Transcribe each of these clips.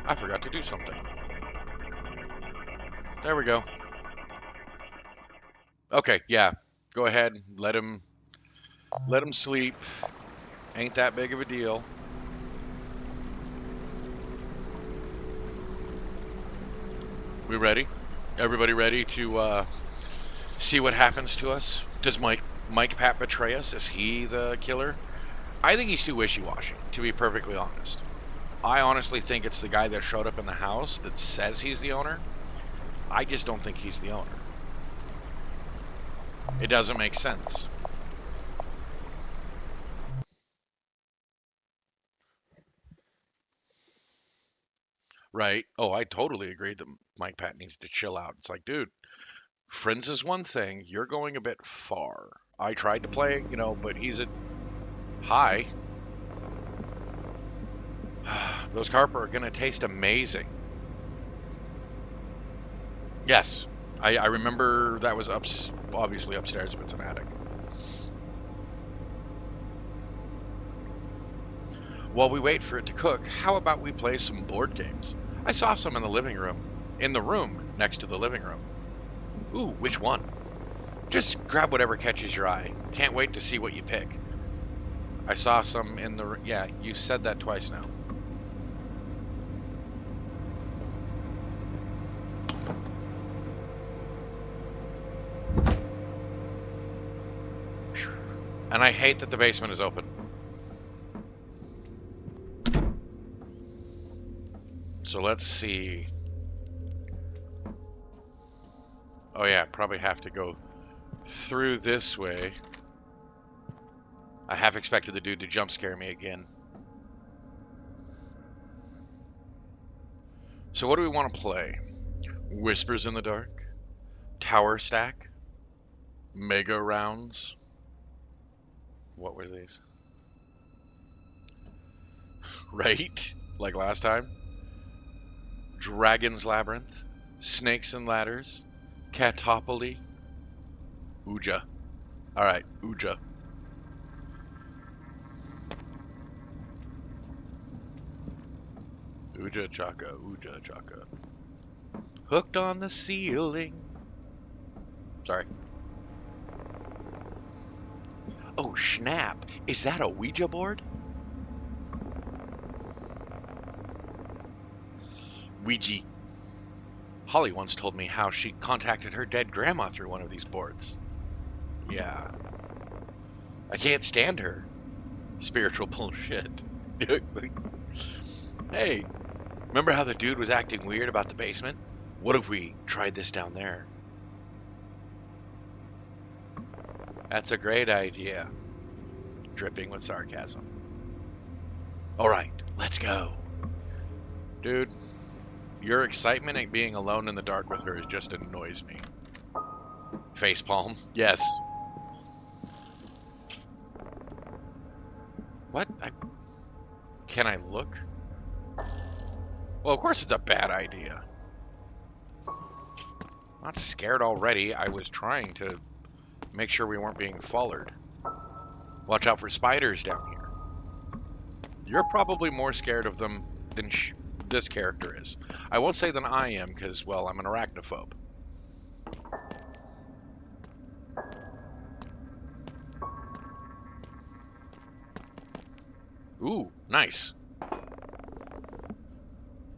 I forgot to do something. There we go. Okay, yeah. Go ahead. Let him sleep. Ain't that big of a deal. We ready? Everybody ready to see what happens to us? Does Mike Pat betray us? Is he the killer? I think he's too wishy-washy, to be perfectly honest. I honestly think it's the guy that showed up in the house that says he's the owner. I just don't think he's the owner. It doesn't make sense. Right? Oh, I totally agree that Mike Pat needs to chill out. It's like, dude, friends is one thing. You're going a bit far. I tried to play, but he's at high. Those carp are going to taste amazing. Yes. I remember that was obviously upstairs if it's an attic. While we wait for it to cook, how about we play some board games? I saw some in the living room. In the room next to the living room. Ooh, which one? Just grab whatever catches your eye. Can't wait to see what you pick. I saw some in the. Yeah, you said that twice now. And I hate that the basement is open. So let's see. Oh, yeah, probably have to go through this way. I half expected the dude to jump scare me again. So, what do we want to play? Whispers in the Dark? Tower Stack? Mega Rounds? What were these? Right? Like last time? Dragon's Labyrinth? Snakes and Ladders? Catopoly? Ouija. Alright, Ouija. Ouija Chaka, Ouija Chaka. Hooked on the ceiling. Sorry. Oh, snap. Is that a Ouija board? Ouija. Holly once told me how she contacted her dead grandma through one of these boards. Yeah. I can't stand her. Spiritual bullshit. Hey, remember how the dude was acting weird about the basement? What if we tried this down there? That's a great idea. Dripping with sarcasm. Alright, let's go. Dude, your excitement at being alone in the dark with her just annoys me. Facepalm. Yes. What? Can I look? Well, of course it's a bad idea. I'm not scared already. I was trying to make sure we weren't being followed. Watch out for spiders down here. You're probably more scared of them than this character is. I won't say than I am because, well, I'm an arachnophobe. Ooh, nice.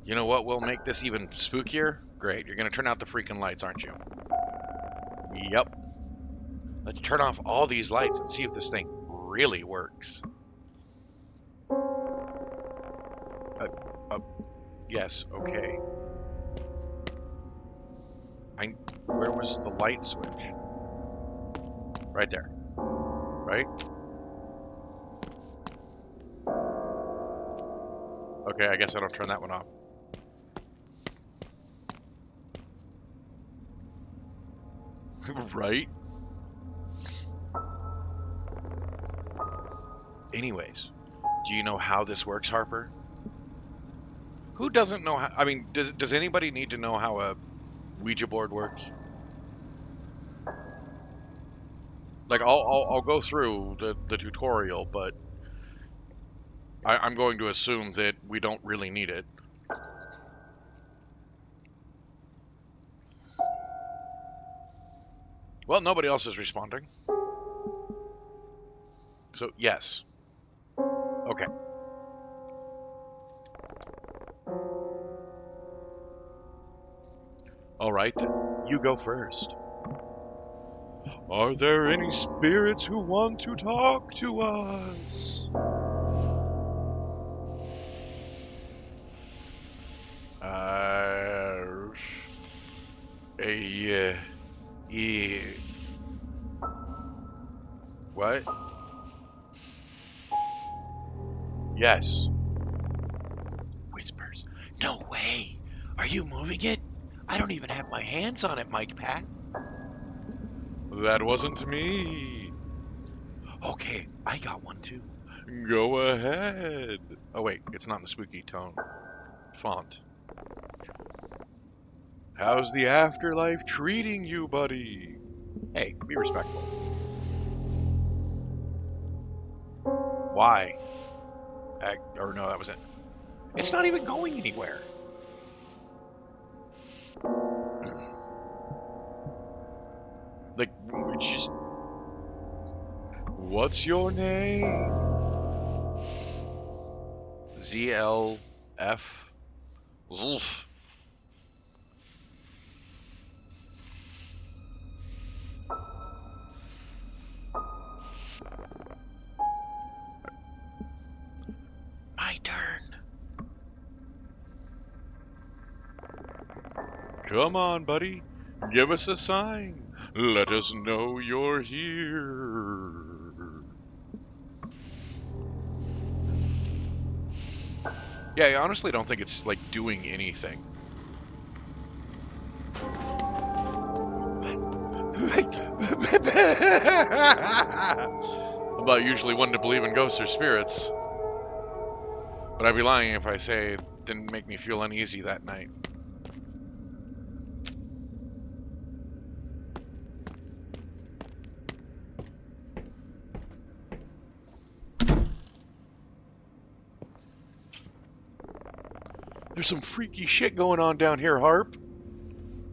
You know what will make this even spookier? Great, you're going to turn out the freaking lights, aren't you? Yep. Let's turn off all these lights and see if this thing really works. Uh, uh, yes, okay. Where was the light switch? Right there. Right? Okay, I guess I don't turn that one off. Right? Anyways, do you know how this works, Harper? Who doesn't know how? I mean, does anybody need to know how a Ouija board works? Like, I'll go through the tutorial, but I'm going to assume that we don't really need it. Well, nobody else is responding. So, yes. Okay. All right, then. You go first. Are there any spirits who want to talk to us? Yeah. What? Yes. Whispers. No way. Are you moving it? I don't even have my hands on it, Mike Pat. That wasn't me. Okay, I got one too. Go ahead. Oh wait, it's not in the spooky tone. Font. How's the afterlife treating you, buddy? Hey, be respectful. Why? Or no, that was it. It's not even going anywhere. Like, it's just. What's your name? ZLF. Zulf. My turn. Come on, buddy. Give us a sign. Let us know you're here. Yeah, I honestly don't think it's like doing anything. I'm not usually one to believe in ghosts or spirits, but I'd be lying if I say it didn't make me feel uneasy that night. There's some freaky shit going on down here, Harp.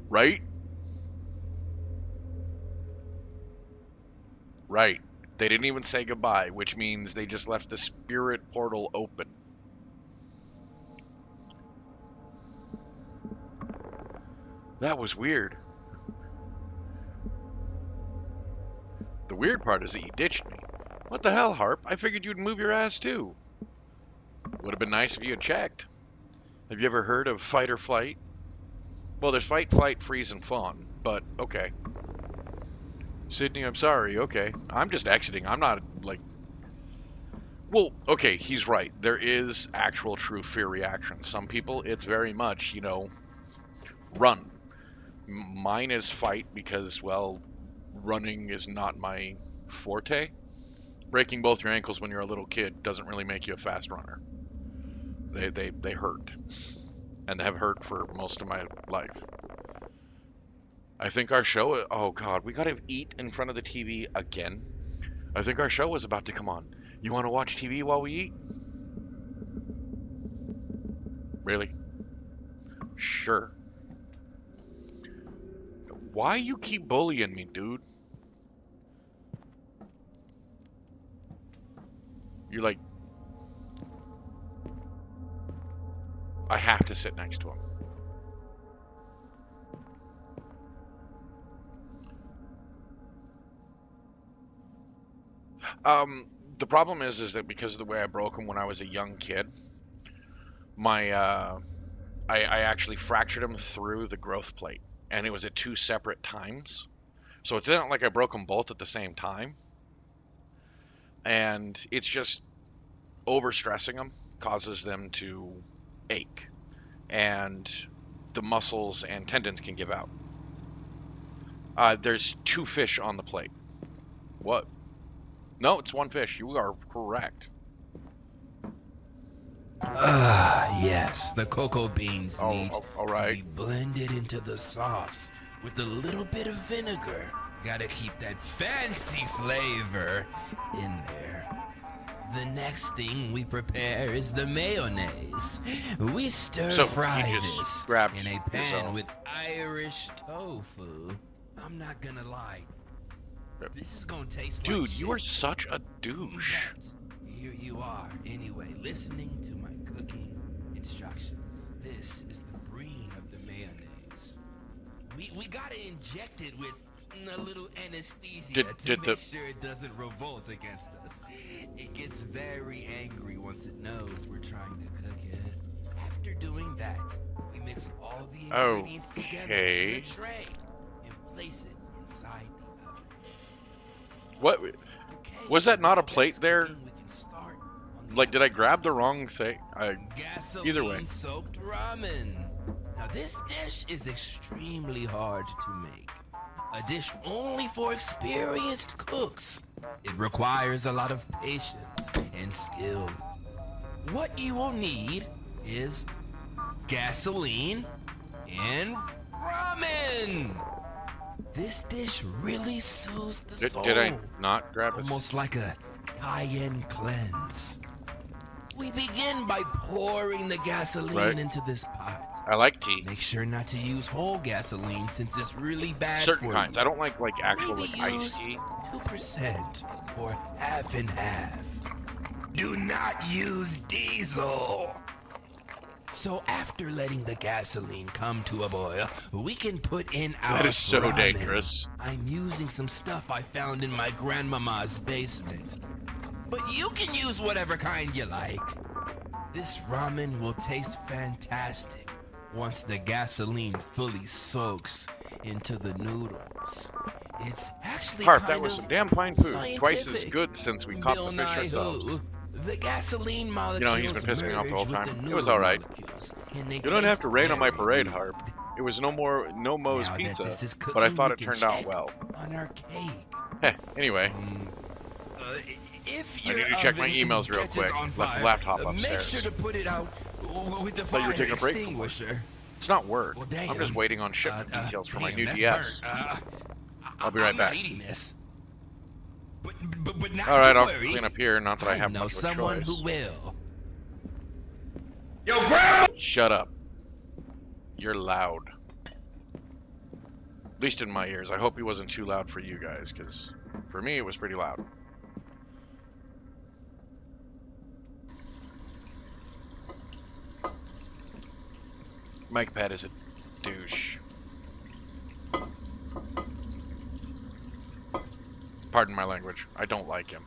Right? Right. They didn't even say goodbye, which means they just left the spirit portal open. That was weird. The weird part is that you ditched me. What the hell, Harp? I figured you'd move your ass too. Would have been nice if you had checked. Have you ever heard of fight or flight? Well, there's fight, flight, freeze, and fawn, but okay. Sydney, I'm sorry, okay. I'm just exiting. I'm not, like... Well, okay, he's right. There is actual true fear reaction. Some people, it's very much, run. Mine is fight because, well, running is not my forte. Breaking both your ankles when you're a little kid doesn't really make you a fast runner. They hurt. And they have hurt for most of my life. I think our show... Oh, God, we gotta eat in front of the TV again. I think our show is about to come on. You want to watch TV while we eat? Really? Sure. Why you keep bullying me, dude? You're like... I have to sit next to him. The problem is that because of the way I broke him when I was a young kid, I actually fractured him through the growth plate, and it was at two separate times. So it's not like I broke them both at the same time, and it's just overstressing them causes them to ache, and the muscles and tendons can give out. There's two fish on the plate. What? No, it's one fish. You are correct. Ah, yes, the cocoa beans need all right. to be blended into the sauce with a little bit of vinegar. Gotta keep that fancy flavor in there. The next thing we prepare is the mayonnaise. We stir fry this in a pan with Irish tofu. I'm not gonna lie, This is gonna taste like Dude, shit. you are such a douche. But here you are, anyway, listening to my cooking instructions. This is the brine of the mayonnaise. We gotta inject it with a little anesthesia to make sure it doesn't revolt against us. It gets very angry once it knows we're trying to cook it. After doing that, we mix all the ingredients together in a tray and place it inside the oven. What? Okay, Was that not a plate that's there? cooking, we can start on the Like, did I grab the appetizer. wrong thing? Either way. Gasoline-soaked ramen. Now this dish is extremely hard to make. A dish only for experienced cooks. It requires a lot of patience and skill. What you will need is gasoline and ramen. This dish really soothes the soul. Did I not grab it? Almost like a cayenne cleanse. We begin by pouring the gasoline into this pot. I like tea. Make sure not to use whole gasoline since it's really bad Certain for kinds. you. I don't like actual Maybe iced use tea. 2% or half and half. Do not use diesel. So after letting the gasoline come to a boil, we can put in our That is so ramen. dangerous. I'm using some stuff I found in my grandmama's basement. But you can use whatever kind you like. This ramen will taste fantastic once the gasoline fully soaks into the noodles. It's actually Harp, kind that was of some damn fine food. Twice as scientific. good since we caught Bill the fish Nye ourselves. Who, the gasoline You molecules know, he's been pissing me off the whole merge time. with the It was noodle alright. molecules, and they You don't have taste to rain on my very parade, good. Harp. It was no Moe's Now that pizza, this is but I cooking, thought we it can turned out check well. on our cake. Heh, anyway, If I your need to check my oven emails real catches quick. on Left the fire, laptop Make upstairs. sure to put it out with the Thought you were fire taking a break from work. extinguisher. It's not work. Well, damn. I'm just waiting on shipment details for my new that's DS. burnt. I'll be right I'm back. not eating this. But not Alright, to I'll worry. clean up here. Not that I have know much of a someone choice. who will. Yo, Grandma! Shut up. You're loud. At least in my ears. I hope he wasn't too loud for you guys, because for me it was pretty loud. Mike Pat is a douche. Pardon my language. I don't like him.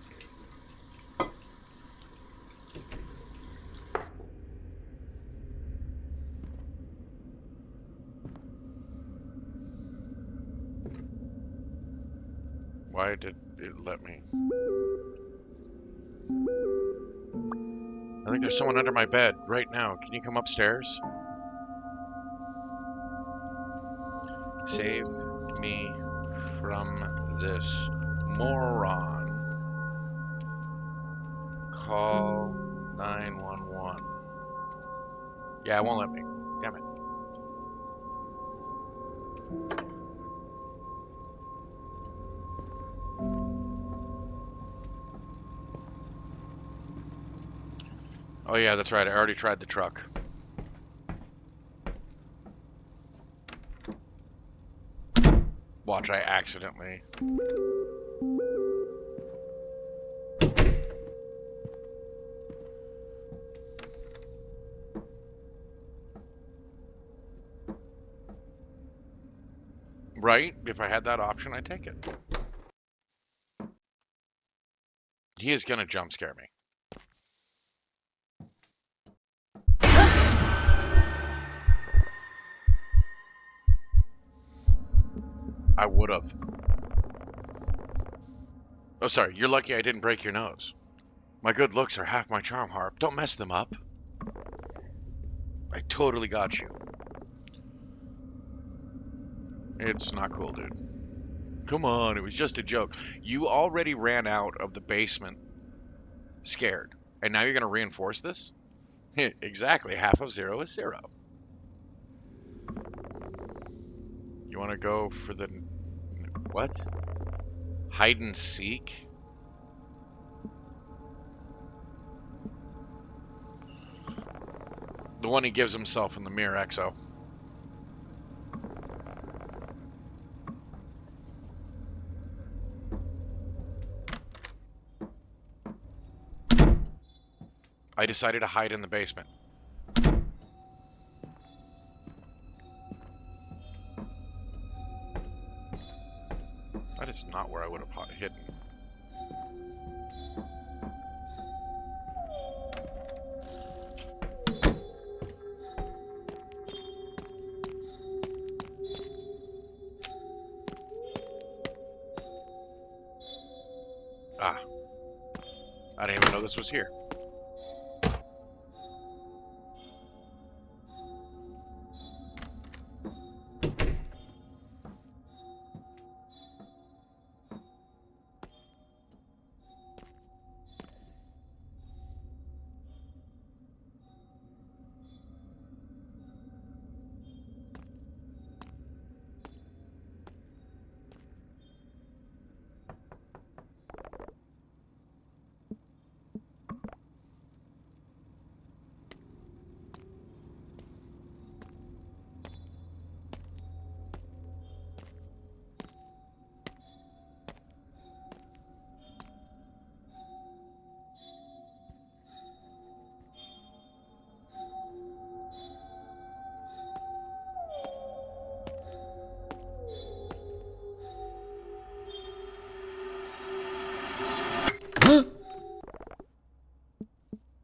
Why did it let me? I think there's someone under my bed right now. Can you come upstairs? Save me from this moron. Call 911. Yeah, it won't let me. Damn it. Oh yeah, that's right. I already tried the truck. Watch, I accidentally. Right? If I had that option, I'd take it. He is gonna jump scare me. I would have. Oh, sorry. You're lucky I didn't break your nose. My good looks are half my charm, Harp. Don't mess them up. I totally got you. It's not cool, dude. Come on, it was just a joke. You already ran out of the basement scared. And now you're going to reinforce this? Exactly. Half of 0 is 0. You want to go for the... What? Hide and seek? The one he gives himself in the mirror, Exo. I decided to hide in the basement. That is not where I would have hidden. Ah. I didn't even know this was here.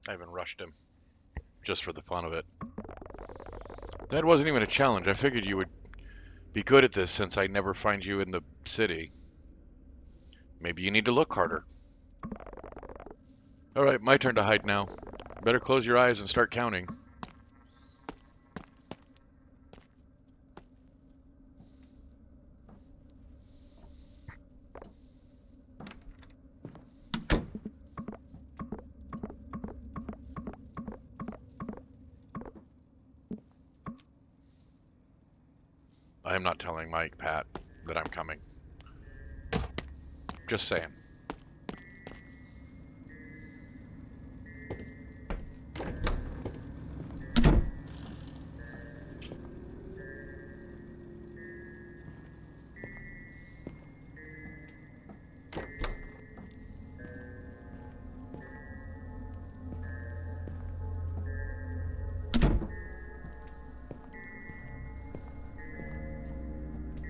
I even rushed him, just for the fun of it. That wasn't even a challenge. I figured you would be good at this since I never find you in the city. Maybe you need to look harder. Alright, my turn to hide now. Better close your eyes and start counting. I am not telling Mike, Pat, that I'm coming. Just saying.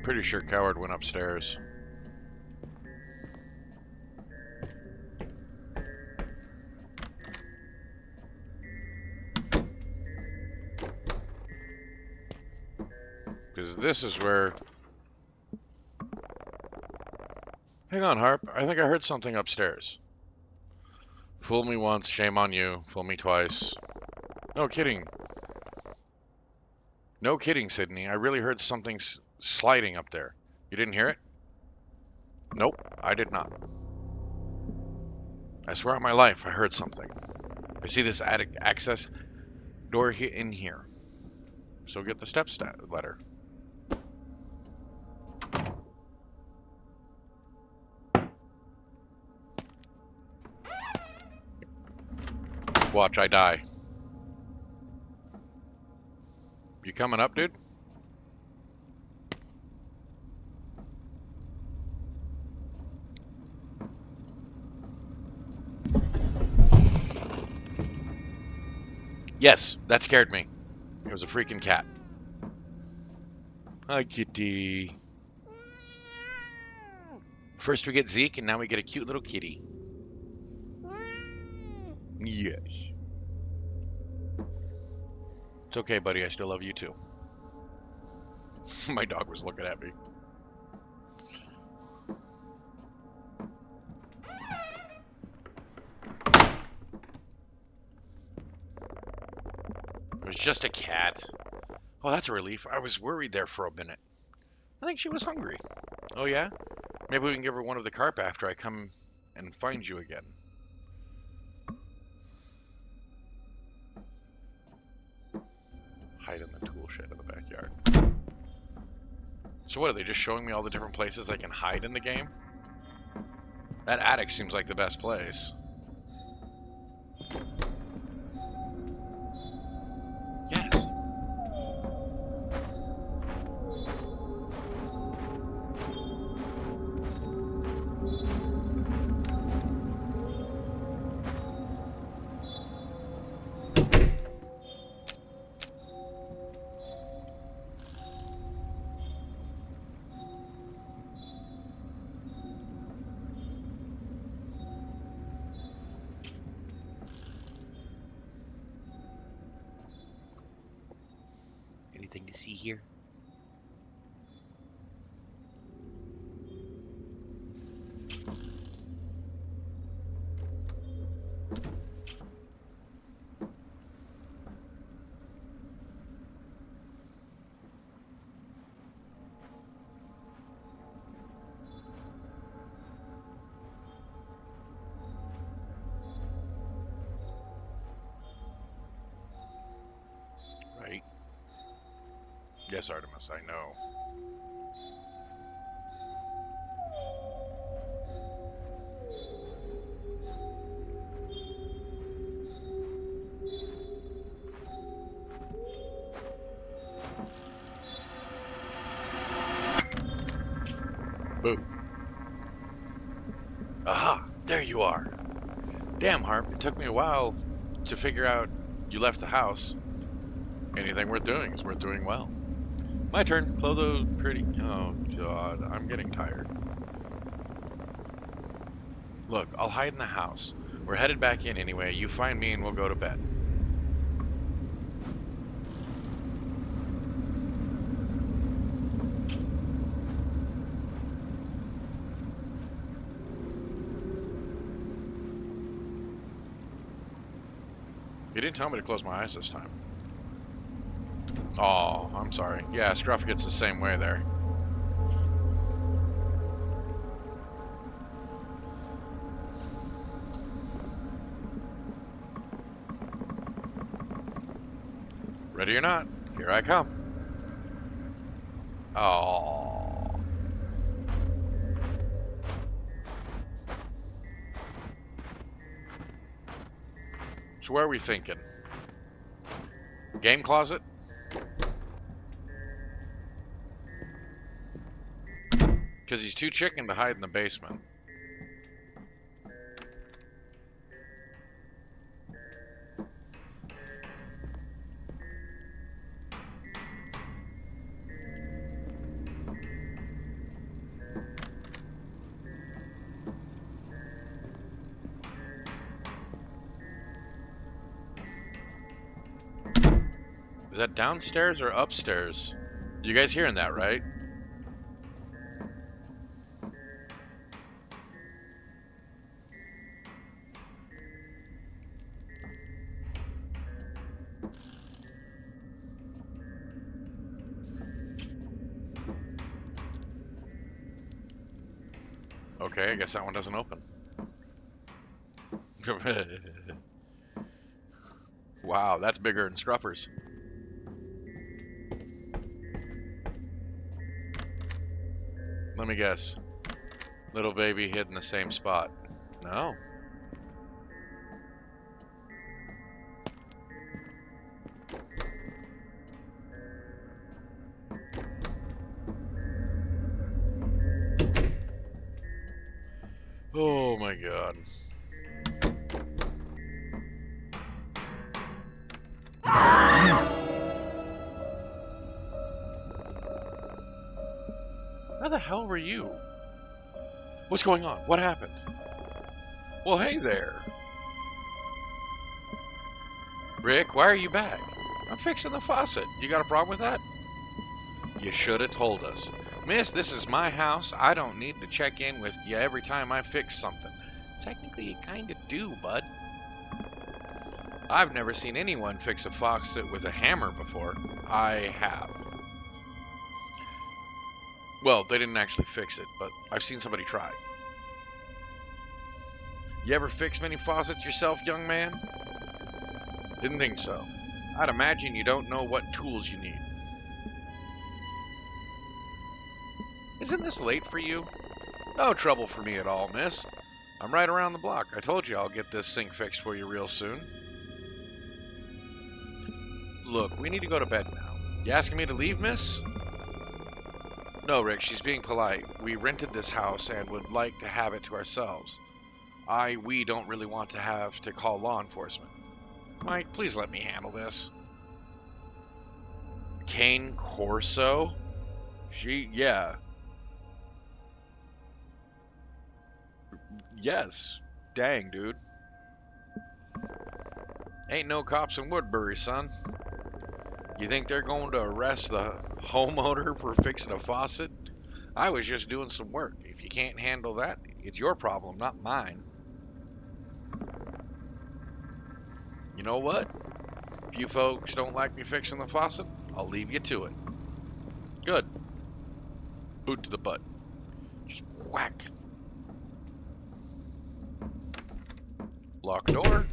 Pretty sure Coward went upstairs. Because this is where... Hang on, Harp. I think I heard something upstairs. Fool me once, shame on you. Fool me twice. No kidding. No kidding, Sydney. I really heard something sliding up there. You didn't hear it? Nope, I did not. I swear on my life, I heard something. I see this attic access door in here. So get the step letter. Watch, I die. You coming up, dude? Yes, that scared me. It was a freaking cat. Hi, kitty. First we get Zeke, and now we get a cute little kitty. Yes. It's okay, buddy. I still love you, too. My dog was looking at me. It was just a cat. Oh, that's a relief. I was worried there for a minute. I think she was hungry. Oh, yeah? Maybe we can give her one of the carp after I come and find you again. Hide in the tool shed in the backyard. So what, are they just showing me all the different places I can hide in the game? That attic seems like the best place. Yeah. anything to see here? Right? Yes, Artemis, I know. Boo. Aha! There you are! Damn, Harp, it took me a while to figure out you left the house. Anything worth doing is worth doing well. My turn. Blow those pretty... Oh, God. I'm getting tired. Look, I'll hide in the house. We're headed back in anyway. You find me and we'll go to bed. You didn't tell me to close my eyes this time. Oh, I'm sorry. Yeah, Scruff gets the same way there. Ready or not, here I come. Oh. So where are we thinking? Game closet? Because he's too chicken to hide in the basement. Is that downstairs or upstairs? You guys hearing that, right? Okay, I guess that one doesn't open. Wow, that's bigger than Scruffer's. Let me guess. Little baby hid in the same spot. No. Oh my God. Where the hell were you? What's going on? What happened? Well, hey there. Rick, why are you back? I'm fixing the faucet. You got a problem with that? You should have told us. Miss, this is my house. I don't need to check in with you every time I fix something. Technically, you kind of do, bud. I've never seen anyone fix a faucet with a hammer before. I have. Well, they didn't actually fix it, but I've seen somebody try. You ever fix many faucets yourself, young man? Didn't think so. I'd imagine you don't know what tools you need. Isn't this late for you? No trouble for me at all, miss. I'm right around the block. I told you I'll get this sink fixed for you real soon. Look, we need to go to bed now. You asking me to leave, miss? No, Rick, she's being polite. We rented this house and would like to have it to ourselves. We don't really want to have to call law enforcement. Mike, please let me handle this. Cane Corso? Yeah. Yes. Dang, dude. Ain't no cops in Woodbury, son. You think they're going to arrest the homeowner for fixing a faucet? I was just doing some work. If you can't handle that, it's your problem, not mine. You know what? If you folks don't like me fixing the faucet, I'll leave you to it. Good. Boot to the butt. Just whack. Lock door.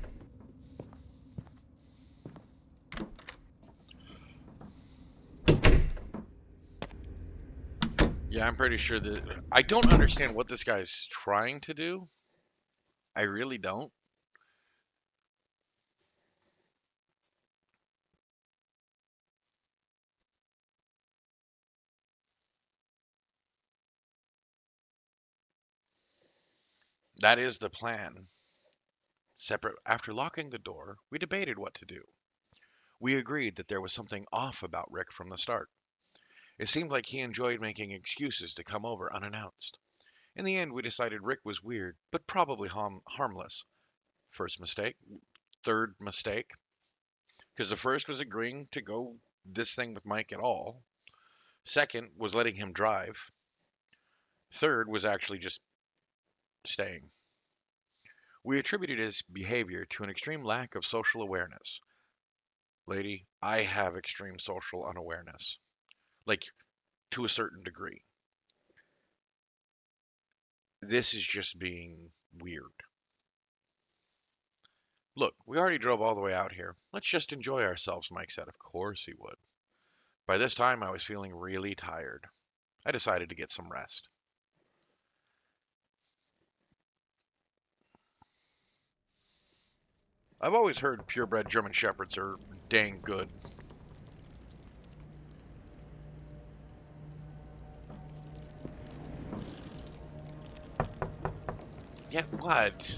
Yeah, I'm pretty sure that I don't understand what this guy's trying to do. I really don't. That is the plan. Separate after locking the door, we debated what to do. We agreed that there was something off about Rick from the start. It seemed like he enjoyed making excuses to come over unannounced. In the end, we decided Rick was weird, but probably harmless. First mistake. Third mistake. Because the first was agreeing to go this thing with Mike at all. Second was letting him drive. Third was actually just staying. We attributed his behavior to an extreme lack of social awareness. Lady, I have extreme social unawareness. Like, to a certain degree. This is just being weird. Look, we already drove all the way out here. Let's just enjoy ourselves, Mike said. Of course he would. By this time, I was feeling really tired. I decided to get some rest. I've always heard purebred German Shepherds are dang good. Yeah, what?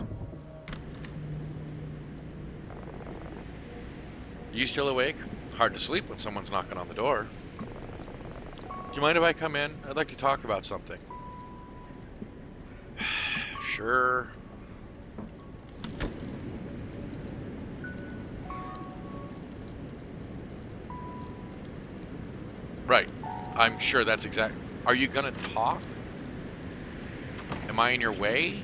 You still awake? Hard to sleep when someone's knocking on the door. Do you mind if I come in? I'd like to talk about something. Sure. Right. I'm sure that's exact. Are you gonna talk? Am I in your way?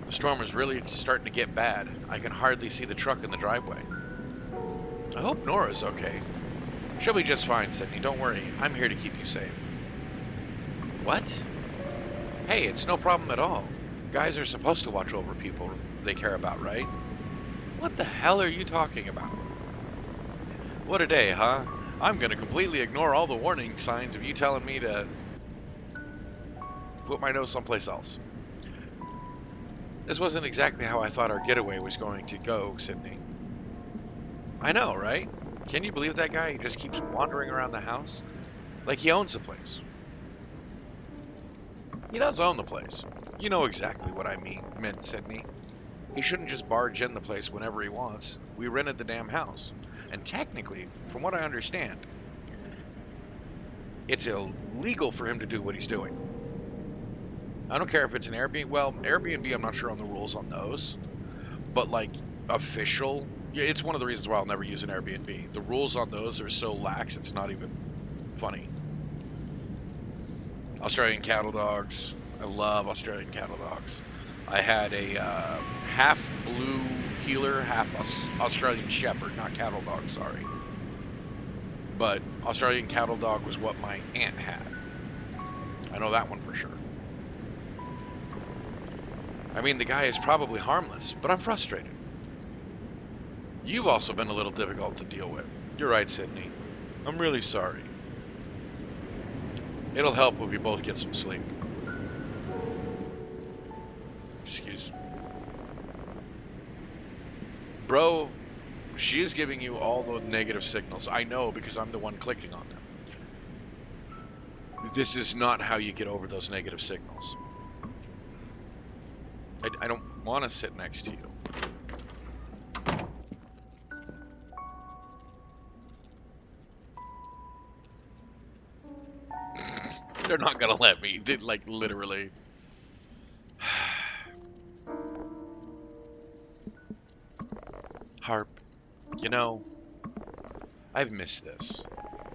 The storm is really starting to get bad. I can hardly see the truck in the driveway. I hope Nora's okay. She'll be just fine, Sydney. Don't worry. I'm here to keep you safe. What? Hey, it's no problem at all. Guys are supposed to watch over people they care about, right? What the hell are you talking about? What a day, huh? I'm gonna completely ignore all the warning signs of you telling me to put my nose someplace else. This wasn't exactly how I thought our getaway was going to go, Sydney. I know, right? Can you believe that guy? He just keeps wandering around the house like he owns the place. He does own the place. You know exactly what I meant, Sydney. He shouldn't just barge in the place whenever he wants. We rented the damn house. And technically, from what I understand, it's illegal for him to do what he's doing. I don't care if it's an Airbnb. Well, Airbnb, I'm not sure on the rules on those. But like official, yeah, it's one of the reasons why I'll never use an Airbnb. The rules on those are so lax, it's not even funny. Australian cattle dogs. I love Australian cattle dogs. I had a half blue heeler, half Australian shepherd, not cattle dog, sorry. But Australian cattle dog was what my aunt had. I know that one for sure. I mean, the guy is probably harmless, but I'm frustrated. You've also been a little difficult to deal with. You're right, Sydney. I'm really sorry. It'll help if we both get some sleep. Excuse. Bro, she is giving you all the negative signals. I know because I'm the one clicking on them. This is not how you get over those negative signals. I don't want to sit next to you. They're not gonna let me. Like, literally. Harp, you know, I've missed this.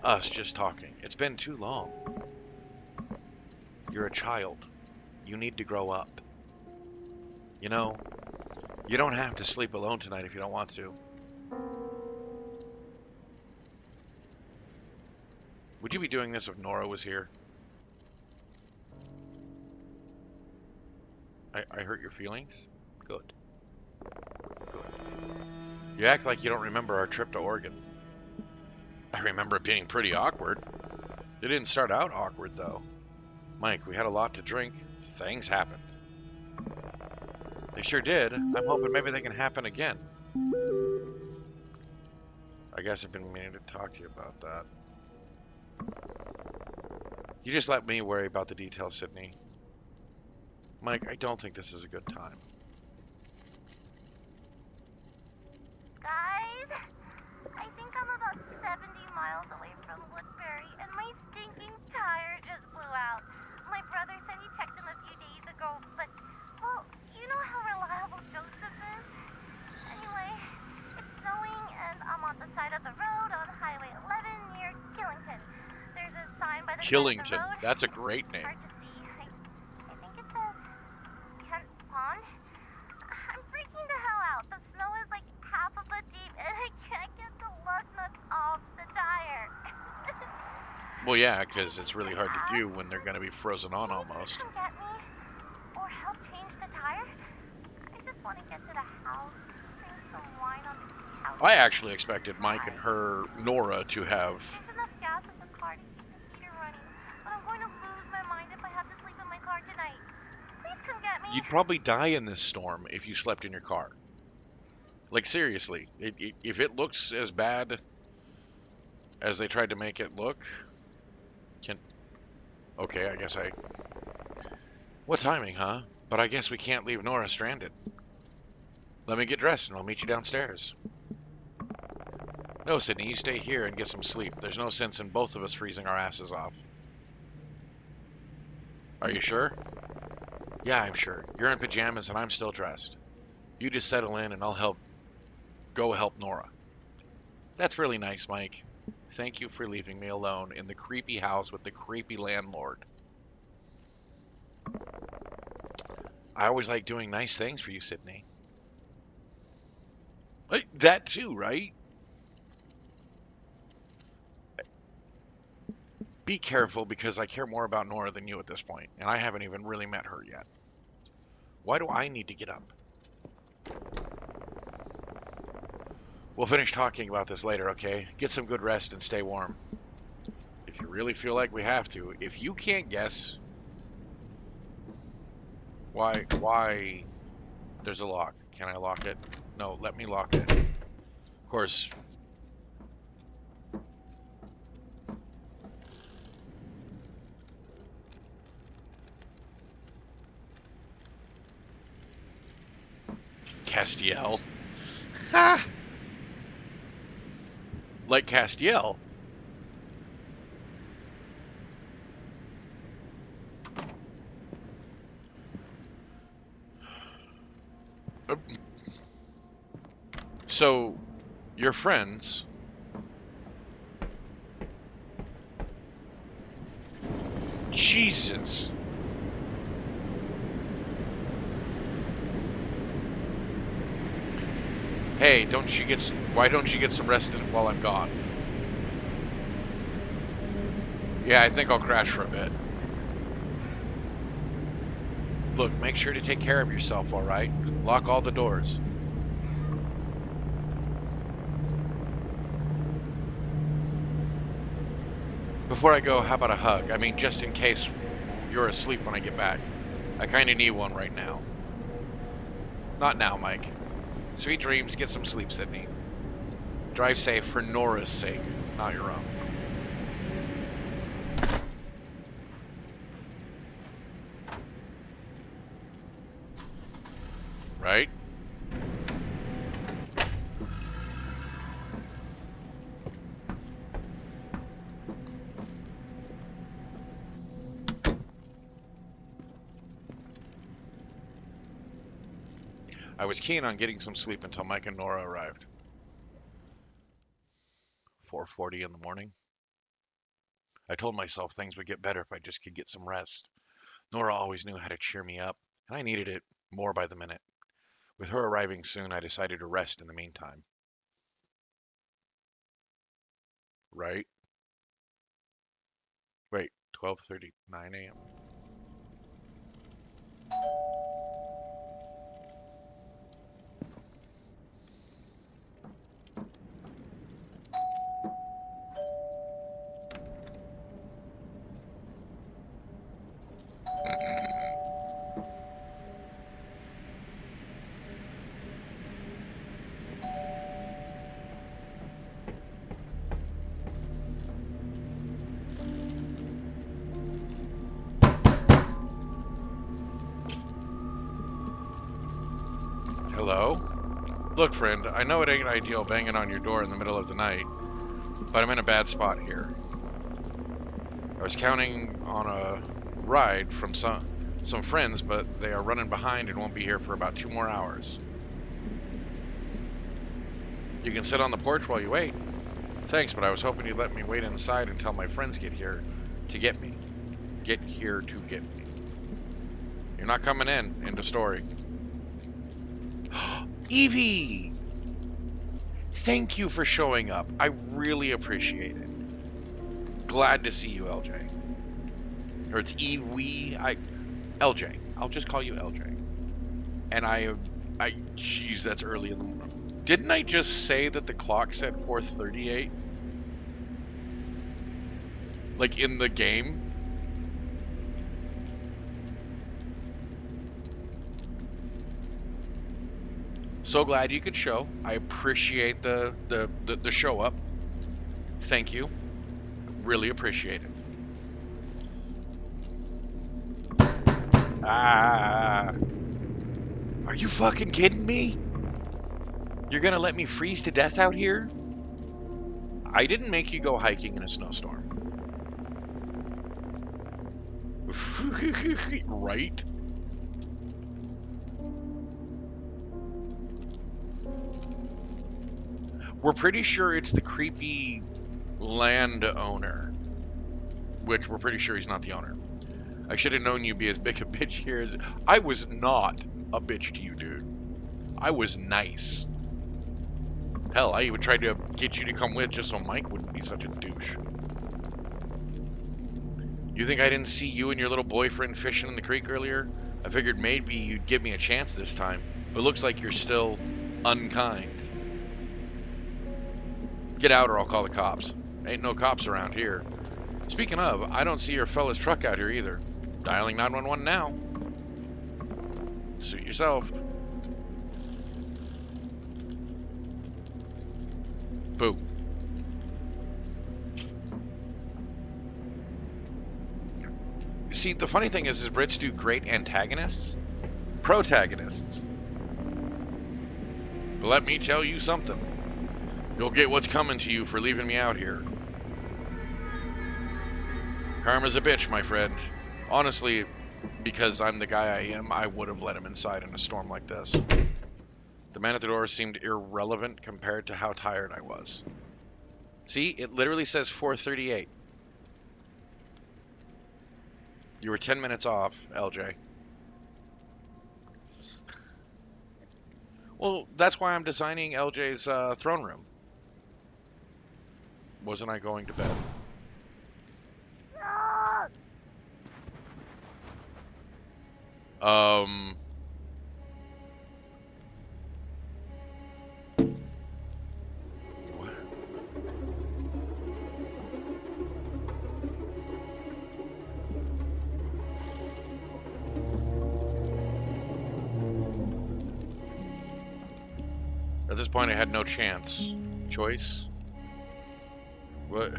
Us just talking. It's been too long. You're a child. You need to grow up. You know, you don't have to sleep alone tonight if you don't want to. Would you be doing this if Nora was here? I hurt your feelings? Good. Good. You act like you don't remember our trip to Oregon. I remember it being pretty awkward. It didn't start out awkward, though. Mike, we had a lot to drink. Things happened. They sure did. I'm hoping maybe they can happen again. I guess I've been meaning to talk to you about that. You just let me worry about the details, Sydney. Mike, I don't think this is a good time. Guys, I think I'm about 70 miles away from Woodbury, and my stinking tire just blew out. My brother said he checked them a few days ago, but, well, you know how reliable Joseph is? Anyway, it's snowing, and I'm on the side of the road on Highway 11 near Killington. There's a sign by the side of the Killington. road. That's a great name. Hard to see. I think it says Kent Pond. I'm freaking the hell out. The snow is like half a foot deep, and I can't get the lug nuts off the tire. Well, yeah, because it's really hard to do when they're going to be frozen on almost. Come get me, or help change the tire. I just want to get to the house, drink some wine on the couch. I actually expected Mike and her, Nora, to have... There's enough gas in the car to keep the heater running, but I'm going to lose my mind if I have to sleep in my car tonight. Please come get me. You'd probably die in this storm if you slept in your car. Like, seriously, if it looks as bad as they tried to make it look... Okay, I guess I... What timing, huh? But I guess we can't leave Nora stranded. Let me get dressed and I'll meet you downstairs. No, Sydney, you stay here and get some sleep. There's no sense in both of us freezing our asses off. Are you sure? Yeah, I'm sure. You're in pajamas and I'm still dressed. You just settle in and I'll go help Nora. That's really nice, Mike. Thank you for leaving me alone in the creepy house with the creepy landlord. I always like doing nice things for you, Sydney. That too, right? Be careful, because I care more about Nora than you at this point, and I haven't even really met her yet. Why do I need to get up? We'll finish talking about this later, okay? Get some good rest and stay warm. If you really feel like we have to. If you can't guess why there's a lock. Can I lock it? No, let me lock it. Of course. Castiel. Ha! Like Castiel. So, your friends. Jesus. Hey, why don't you get some rest while I'm gone? Yeah, I think I'll crash for a bit. Look, make sure to take care of yourself, all right? Lock all the doors. Before I go, how about a hug? I mean, just in case you're asleep when I get back. I kind of need one right now. Not now, Mike. Sweet dreams. Get some sleep, Sydney. Drive safe for Nora's sake, not your own. Right? I was keen on getting some sleep until Mike and Nora arrived. 4:40 in the morning. I told myself things would get better if I just could get some rest. Nora always knew how to cheer me up, and I needed it more by the minute. With her arriving soon, I decided to rest in the meantime. Right? Wait, 12:39 a.m. Hello? Look, friend, I know it ain't ideal banging on your door in the middle of the night, but I'm in a bad spot here. I was counting on a ride from some friends, but they are running behind and won't be here for about 2 more hours. You can sit on the porch while you wait. Thanks, but I was hoping you'd let me wait inside until my friends get here to get me. Get here to get me. You're not coming in. End of story. Evie! Thank you for showing up. I really appreciate it. Glad to see you, LJ. Or it's Evie. LJ. I'll just call you LJ. And jeez, that's early in the morning. Didn't I just say that the clock said 4:38? Like in the game? So glad you could show. I appreciate the show up. Thank you. Really appreciate it. Ah. Are you fucking kidding me? You're gonna let me freeze to death out here? I didn't make you go hiking in a snowstorm. Right? We're pretty sure it's the creepy landowner, which we're pretty sure he's not the owner. I should have known you'd be as big a bitch here as... I was not a bitch to you, dude. I was nice. Hell, I even tried to get you to come with just so Mike wouldn't be such a douche. You think I didn't see you and your little boyfriend fishing in the creek earlier? I figured maybe you'd give me a chance this time, but looks like you're still unkind. Get out or I'll call the cops. Ain't no cops around here. Speaking of, I don't see your fella's truck out here either. Dialing 911 now. Suit yourself. Boo. See, the funny thing is Brits do great antagonists, protagonists. But let me tell you something. You'll get what's coming to you for leaving me out here. Karma's a bitch, my friend. Honestly, because I'm the guy I am, I would have let him inside in a storm like this. The man at the door seemed irrelevant compared to how tired I was. See, it literally says 4:38. You were 10 minutes off, LJ. Well, that's why I'm designing LJ's throne room. Wasn't I going to bed? What? At this point, I had no chance. Choice? What?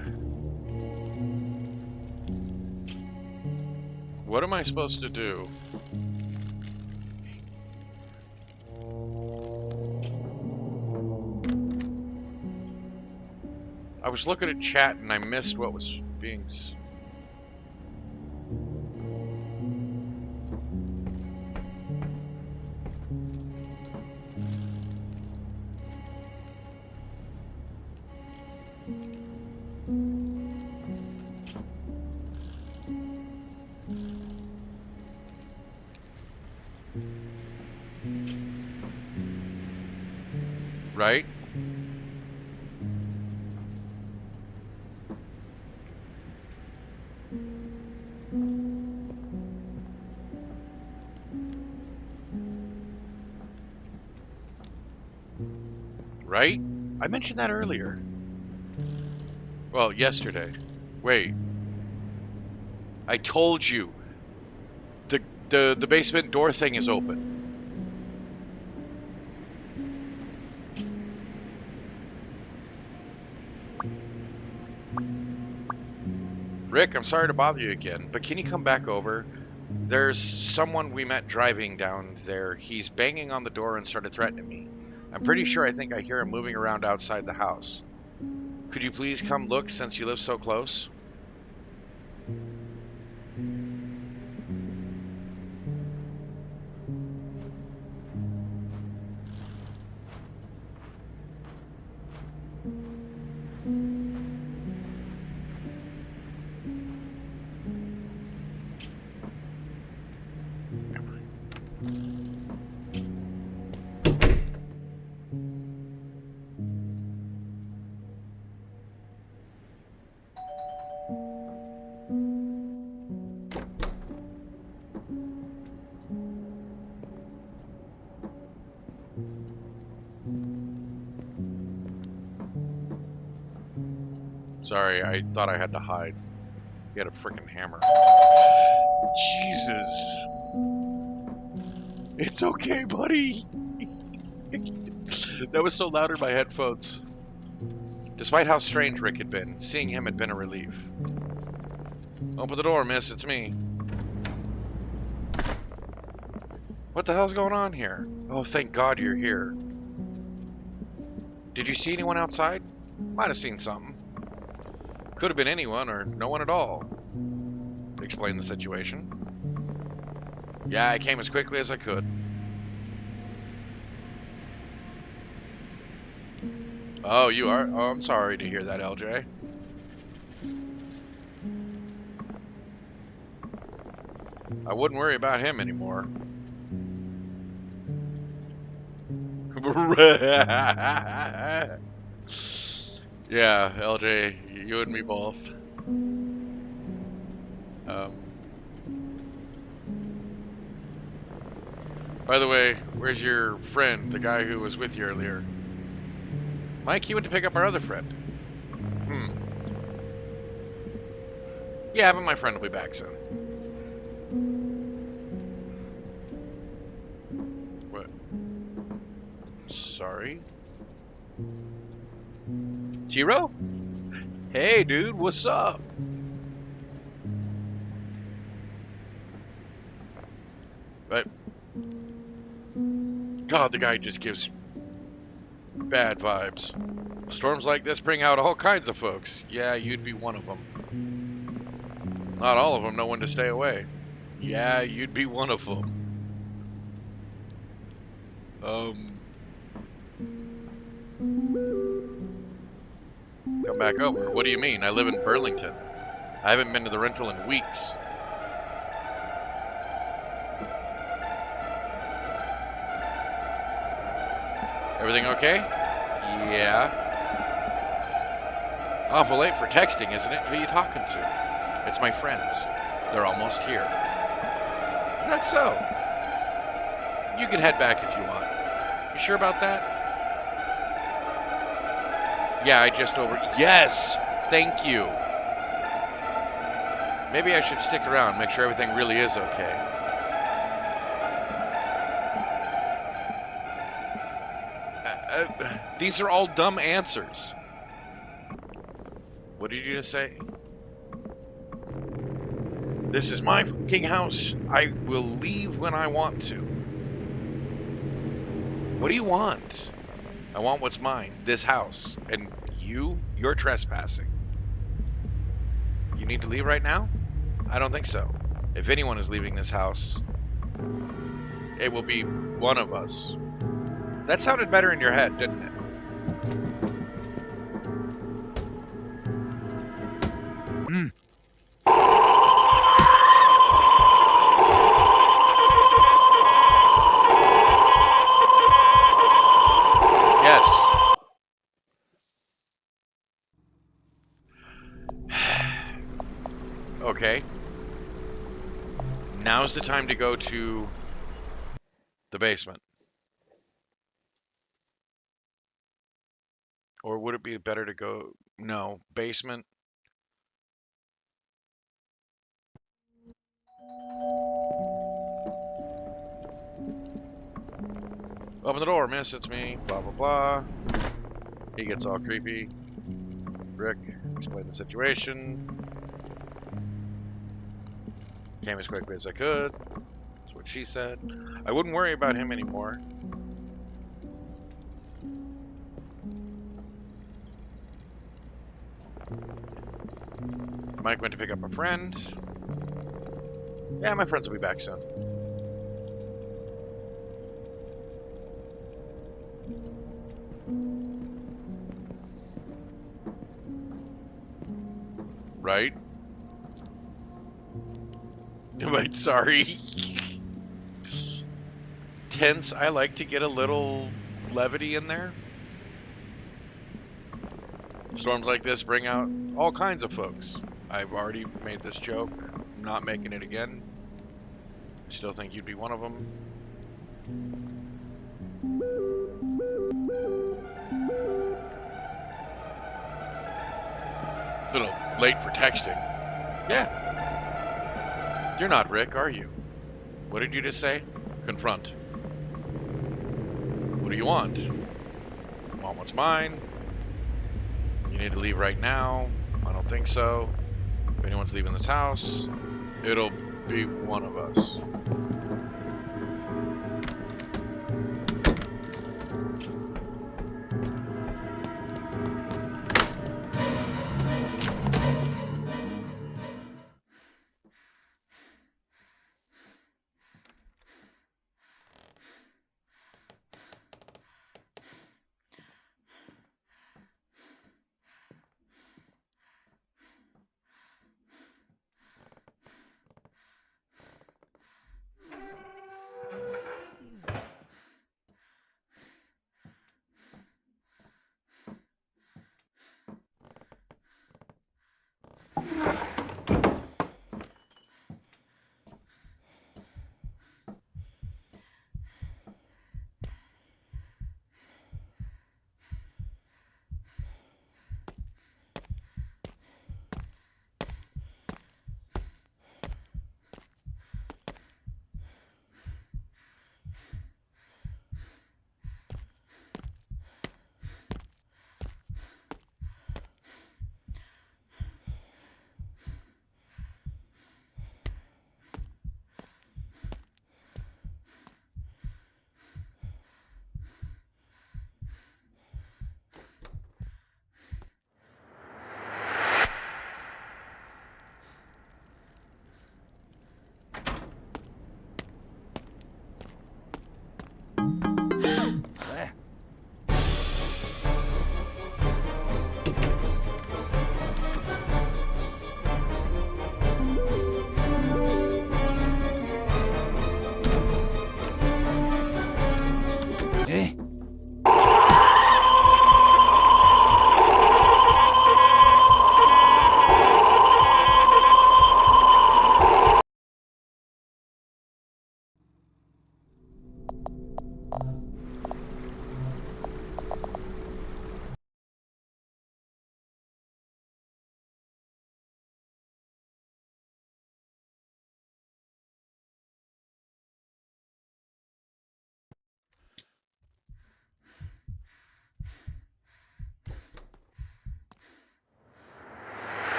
What am I supposed to do? I was looking at chat and I missed what was being... right? Right? I mentioned that earlier. Well, yesterday. Wait, I told you the basement door thing is open. Rick, I'm sorry to bother you again, but can you come back over? There's someone we met driving down there. He's banging on the door and started threatening me. I'm pretty sure I think I hear him moving around outside the house. Could you please come look since you live so close? Sorry, I thought I had to hide. He had a freaking hammer. Jesus. It's okay, buddy. That was so loud in my headphones. Despite how strange Rick had been, seeing him had been a relief. Open the door, miss. It's me. What the hell's going on here? Oh, thank God you're here. Did you see anyone outside? Might have seen something. Could have been anyone or no one at all. Explain the situation. Yeah, I came as quickly as I could. Oh, you are? Oh, I'm sorry to hear that, LJ. I wouldn't worry about him anymore. Yeah, LJ, you and me both. By the way, where's your friend, the guy who was with you earlier? Mike, you went to pick up our other friend. Yeah, but my friend will be back soon. What? Sorry? Jiro? Hey, dude, what's up? But God, the guy just gives bad vibes. Storms like this bring out all kinds of folks. Yeah, you'd be one of them. Not all of them know when to stay away. Yeah, you'd be one of them. Come back over. What do you mean? I live in Burlington. I haven't been to the rental in weeks. Everything okay? Yeah. Awful late for texting, isn't it? Who are you talking to? It's my friends. They're almost here. Is that so? You can head back if you want. You sure about that? Yeah, I just over... Yes! Thank you! Maybe I should stick around, make sure everything really is okay. These are all dumb answers. What did you just say? This is my fucking house. I will leave when I want to. What do you want? I want what's mine, this house. And you're trespassing. You need to leave right now? I don't think so. If anyone is leaving this house, it will be one of us. That sounded better in your head, didn't it? Yes. the time to go to the basement? Or would it be better to go? No, basement. Open the door, miss. It's me. Blah, blah, blah. He gets all creepy. Rick, explain the situation. Came as quickly as I could. That's what she said. I wouldn't worry about him anymore. Mike went to pick up a friend. Yeah, my friends will be back soon. Right? Wait, sorry. Tense, I like to get a little levity in there. Storms like this bring out all kinds of folks. I've already made this joke. I'm not making it again. I still think you'd be one of them. A little late for texting. Yeah. You're not Rick, are you? What did you just say? Confront. What do you want? Want what's mine? You need to leave right now. I don't think so. If anyone's leaving this house, it'll be one of us.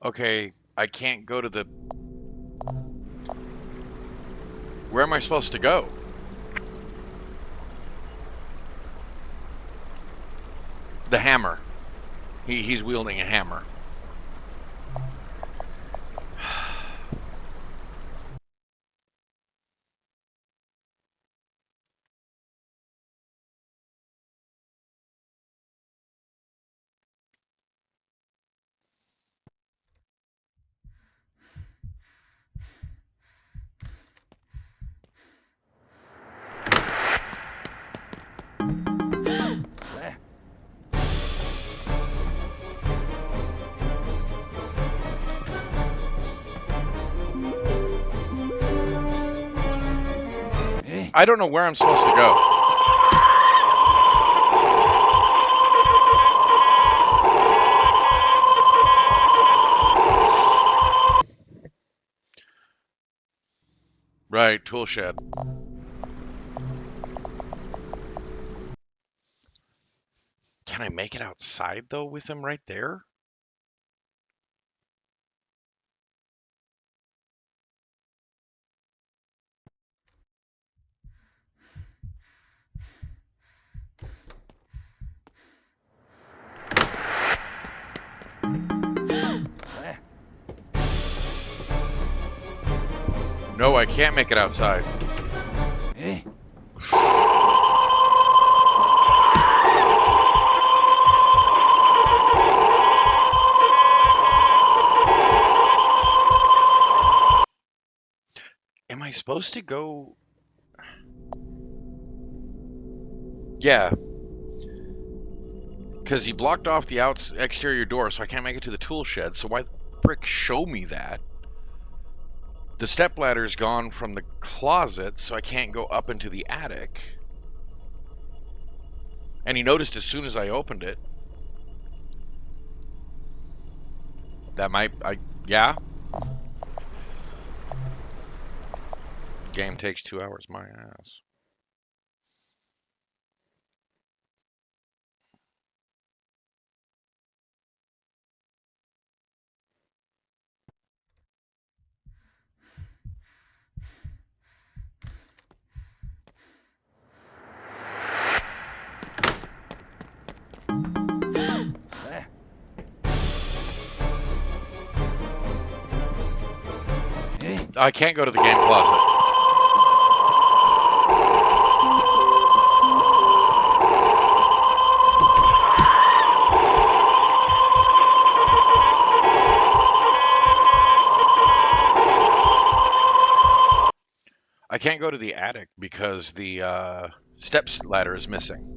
Okay, I can't go to the... Where am I supposed to go? The hammer. He's wielding a hammer. I don't know where I'm supposed to go. Right, tool shed. Can I make it outside though with him right there? No, I can't make it outside. Am I supposed to go? Yeah, because he blocked off the exterior door, so I can't make it to the tool shed. So why the frick show me that? The stepladder's gone from the closet, so I can't go up into the attic. And he noticed as soon as I opened it. That might, yeah. Game takes 2 hours, my ass. I can't go to the game closet. I can't go to the attic because the steps ladder is missing.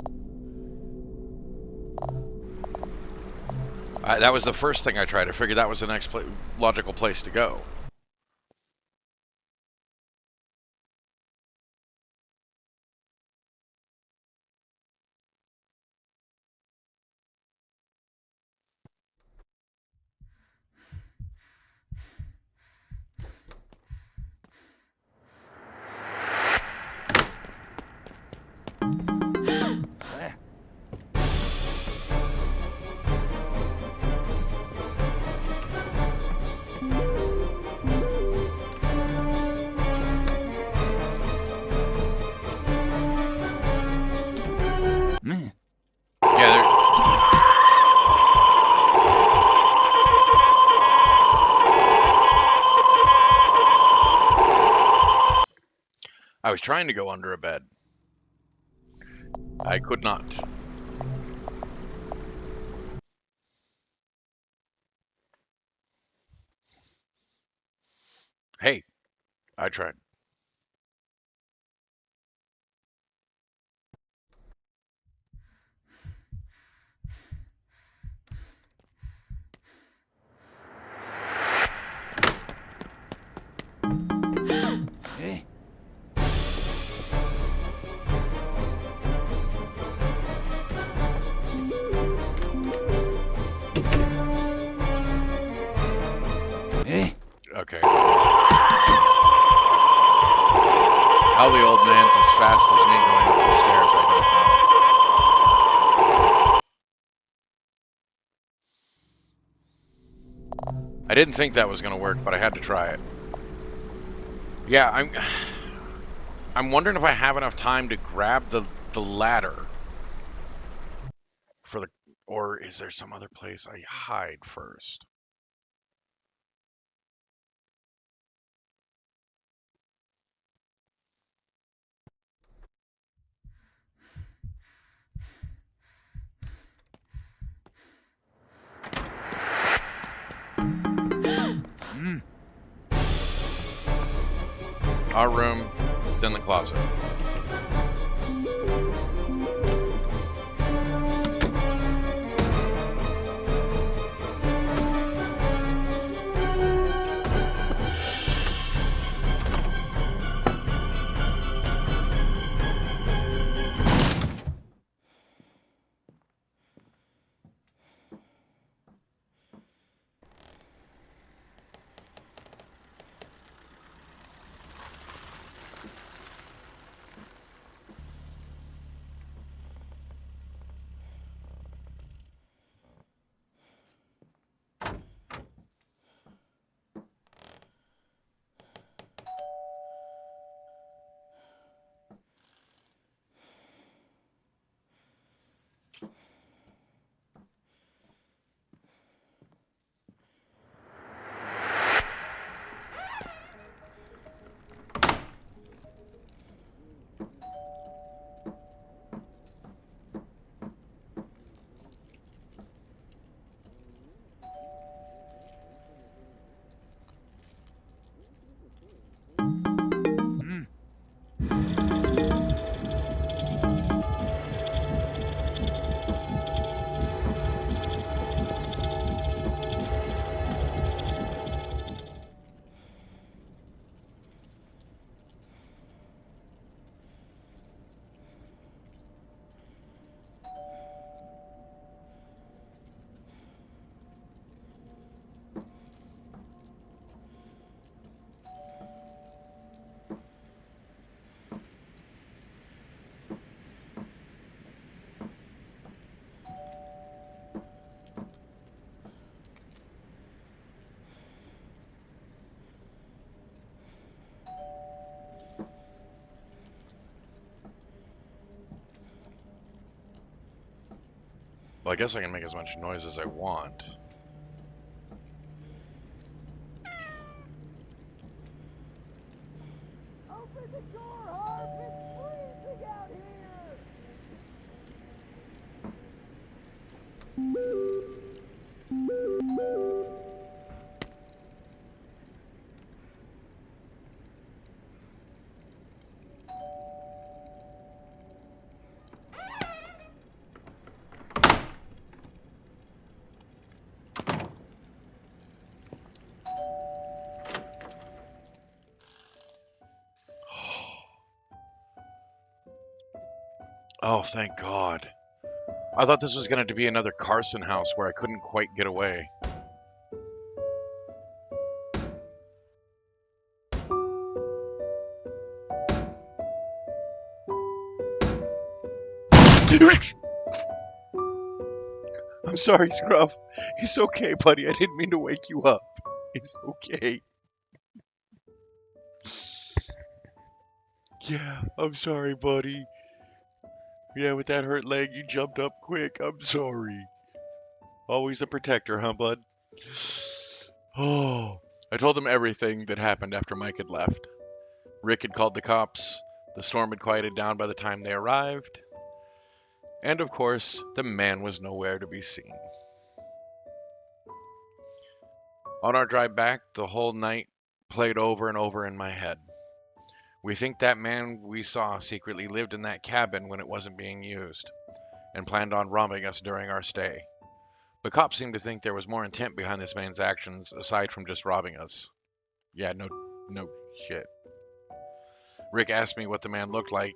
That was the first thing I tried. I figured that was the next logical place to go. I was trying to go under a bed. I could not. Hey, I tried. Okay. How the old man's as fast as me going up the stairs, I don't know. I didn't think that was going to work, but I had to try it. Yeah, I'm wondering if I have enough time to grab the ladder for the, or is there some other place I hide first? Our room, then the closet. Well, I guess I can make as much noise as I want. Open the door, Harp! It's freezing out here! Oh, thank God. I thought this was going to be another Carson house where I couldn't quite get away. I'm sorry, Scruff. It's okay, buddy. I didn't mean to wake you up. It's okay. Yeah, I'm sorry, buddy. Yeah, with that hurt leg, you jumped up quick. I'm sorry. Always a protector, huh, bud? Oh, I told them everything that happened after Mike had left. Rick had called the cops. The storm had quieted down by the time they arrived. And of course, the man was nowhere to be seen. On our drive back, the whole night played over and over in my head. We think that man we saw secretly lived in that cabin when it wasn't being used, and planned on robbing us during our stay. The cops seem to think there was more intent behind this man's actions aside from just robbing us. Yeah, no shit. Rick asked me what the man looked like,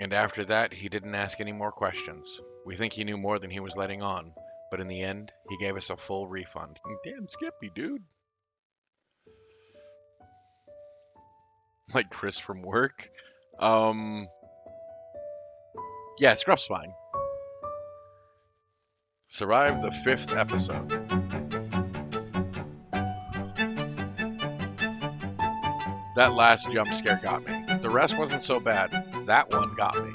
and after that, he didn't ask any more questions. We think he knew more than he was letting on, but in the end, he gave us a full refund. Damn Skippy, dude. Like Chris from work. Yeah, Scruff's fine. Survived the 5th episode. That last jump scare got me. The rest wasn't so bad. That one got me.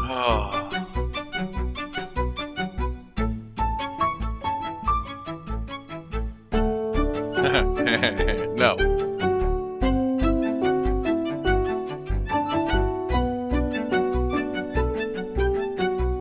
Oh. No.